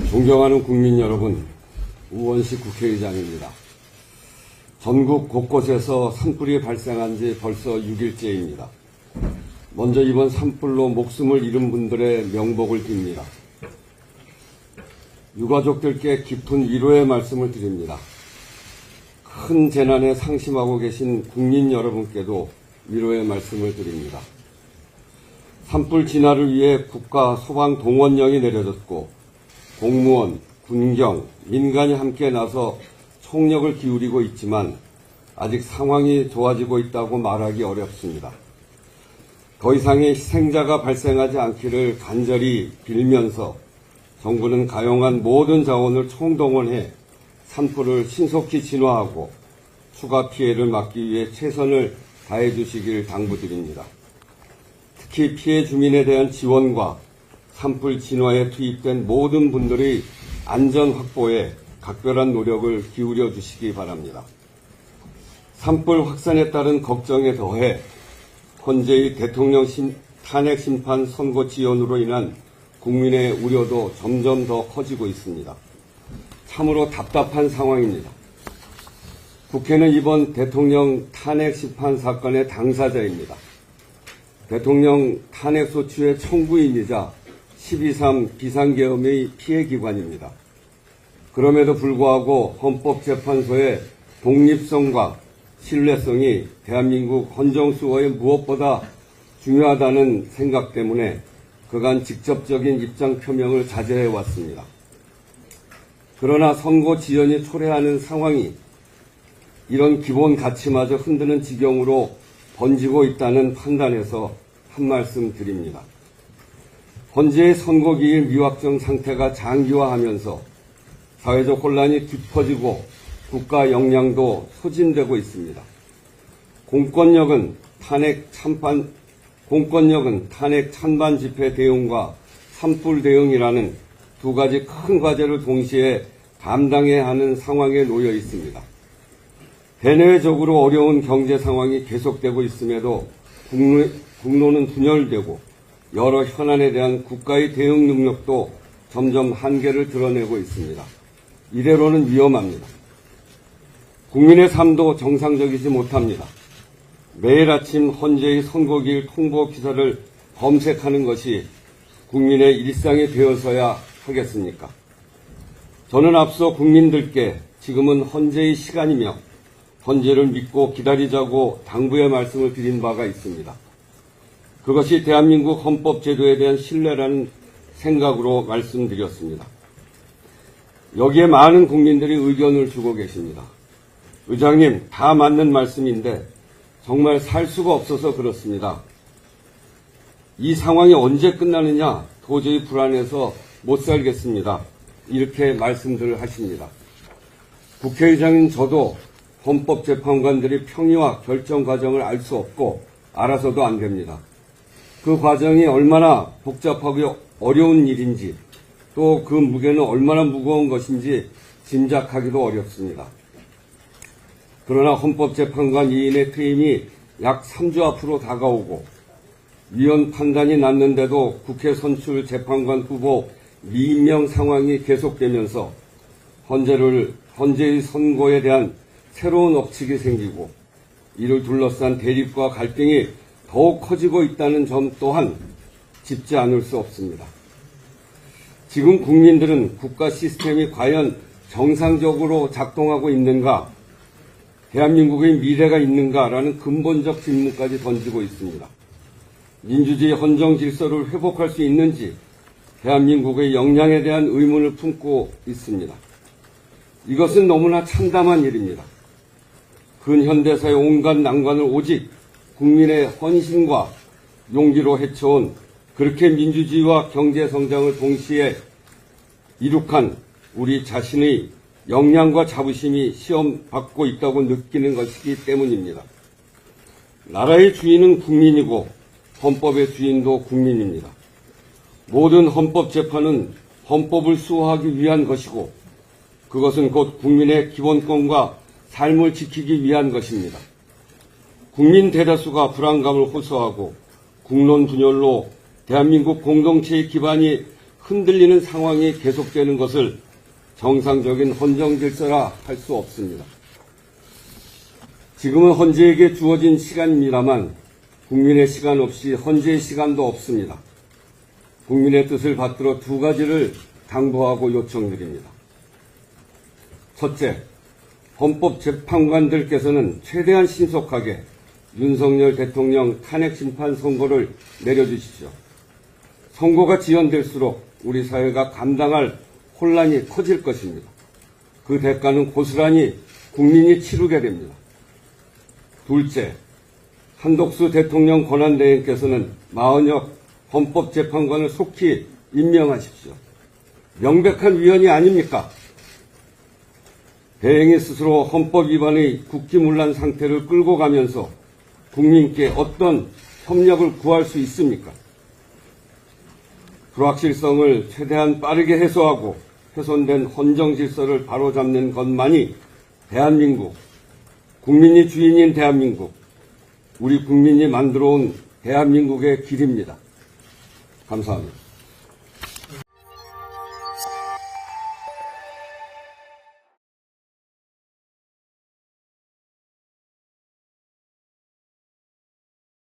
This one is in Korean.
존경하는 국민 여러분, 우원식 국회의장입니다. 전국 곳곳에서 산불이 발생한 지 벌써 6일째입니다. 먼저 이번 산불로 목숨을 잃은 분들의 명복을 빕니다. 유가족들께 깊은 위로의 말씀을 드립니다. 큰 재난에 상심하고 계신 국민 여러분께도 위로의 말씀을 드립니다. 산불 진화를 위해 국가 소방 동원령이 내려졌고 공무원, 군경, 민간이 함께 나서 총력을 기울이고 있지만 아직 상황이 좋아지고 있다고 말하기 어렵습니다. 더 이상의 희생자가 발생하지 않기를 간절히 빌면서 정부는 가용한 모든 자원을 총동원해 산불을 신속히 진화하고 추가 피해를 막기 위해 최선을 다해 주시길 당부드립니다. 특히 피해 주민에 대한 지원과 산불 진화에 투입된 모든 분들의 안전 확보에 각별한 노력을 기울여 주시기 바랍니다. 산불 확산에 따른 걱정에 더해 현재의 대통령 탄핵 심판 선고 지연으로 인한 국민의 우려도 점점 더 커지고 있습니다. 참으로 답답한 상황입니다. 국회는 이번 대통령 탄핵 심판 사건의 당사자입니다. 대통령 탄핵 소추의 청구인이자 12.3 비상계엄의 피해기관입니다. 그럼에도 불구하고 헌법재판소의 독립성과 신뢰성이 대한민국 헌정수호에 무엇보다 중요하다는 생각 때문에 그간 직접적인 입장 표명을 자제해왔습니다. 그러나 선고 지연이 초래하는 상황이 이런 기본 가치마저 흔드는 지경으로 번지고 있다는 판단에서 한 말씀 드립니다. 현재의 선고기일 미확정 상태가 장기화하면서 사회적 혼란이 깊어지고 국가 역량도 소진되고 있습니다. 공권력은 탄핵 찬반 집회 대응과 산불 대응이라는 두 가지 큰 과제를 동시에 감당해야 하는 상황에 놓여 있습니다. 대내외적으로 어려운 경제 상황이 계속되고 있음에도 국론은 분열되고 여러 현안에 대한 국가의 대응 능력도 점점 한계를 드러내고 있습니다. 이대로는 위험합니다. 국민의 삶도 정상적이지 못합니다. 매일 아침 헌재의 선고기일 통보 기사를 검색하는 것이 국민의 일상이 되어서야 하겠습니까? 저는 앞서 국민들께 지금은 헌재의 시간이며 헌재를 믿고 기다리자고 당부의 말씀을 드린 바가 있습니다. 그것이 대한민국 헌법 제도에 대한 신뢰라는 생각으로 말씀드렸습니다. 여기에 많은 국민들이 의견을 주고 계십니다. 의장님, 다 맞는 말씀인데 정말 살 수가 없어서 그렇습니다. 이 상황이 언제 끝나느냐 도저히 불안해서 못 살겠습니다. 이렇게 말씀들을 하십니다. 국회의장인 저도 헌법재판관들이 평의와 결정 과정을 알 수 없고 알아서도 안 됩니다. 그 과정이 얼마나 복잡하고 어려운 일인지 또 그 무게는 얼마나 무거운 것인지 짐작하기도 어렵습니다. 그러나 헌법재판관 2인의 퇴임이 약 3주 앞으로 다가오고 위헌 판단이 났는데도 국회 선출 재판관 후보 미임명 상황이 계속되면서 헌재의 선고에 대한 새로운 억측이 생기고 이를 둘러싼 대립과 갈등이 더욱 커지고 있다는 점 또한 짚지 않을 수 없습니다. 지금 국민들은 국가 시스템이 과연 정상적으로 작동하고 있는가, 대한민국의 미래가 있는가라는 근본적 질문까지 던지고 있습니다. 민주주의 헌정 질서를 회복할 수 있는지 대한민국의 역량에 대한 의문을 품고 있습니다. 이것은 너무나 참담한 일입니다. 근현대사의 온갖 난관을 오직 국민의 헌신과 용기로 헤쳐온 그렇게 민주주의와 경제성장을 동시에 이룩한 우리 자신의 역량과 자부심이 시험받고 있다고 느끼는 것이기 때문입니다. 나라의 주인은 국민이고 헌법의 주인도 국민입니다. 모든 헌법재판은 헌법을 수호하기 위한 것이고 그것은 곧 국민의 기본권과 삶을 지키기 위한 것입니다. 국민 대다수가 불안감을 호소하고 국론 분열로 대한민국 공동체의 기반이 흔들리는 상황이 계속되는 것을 정상적인 헌정 질서라 할 수 없습니다. 지금은 헌재에게 주어진 시간입니다만 국민의 시간 없이 헌재의 시간도 없습니다. 국민의 뜻을 받들어 두 가지를 당부하고 요청드립니다. 첫째, 헌법재판관들께서는 최대한 신속하게 윤석열 대통령 탄핵심판 선고를 내려주십시오. 선고가 지연될수록 우리 사회가 감당할 혼란이 커질 것입니다. 그 대가는 고스란히 국민이 치르게 됩니다. 둘째, 한덕수 대통령 권한대행께서는 마흔역 헌법재판관을 속히 임명하십시오. 명백한 위헌이 아닙니까? 대행이 스스로 헌법 위반의 국기문란 상태를 끌고 가면서 국민께 어떤 협력을 구할 수 있습니까? 불확실성을 최대한 빠르게 해소하고 훼손된 헌정 질서를 바로잡는 것만이 대한민국, 국민이 주인인 대한민국, 우리 국민이 만들어온 대한민국의 길입니다. 감사합니다.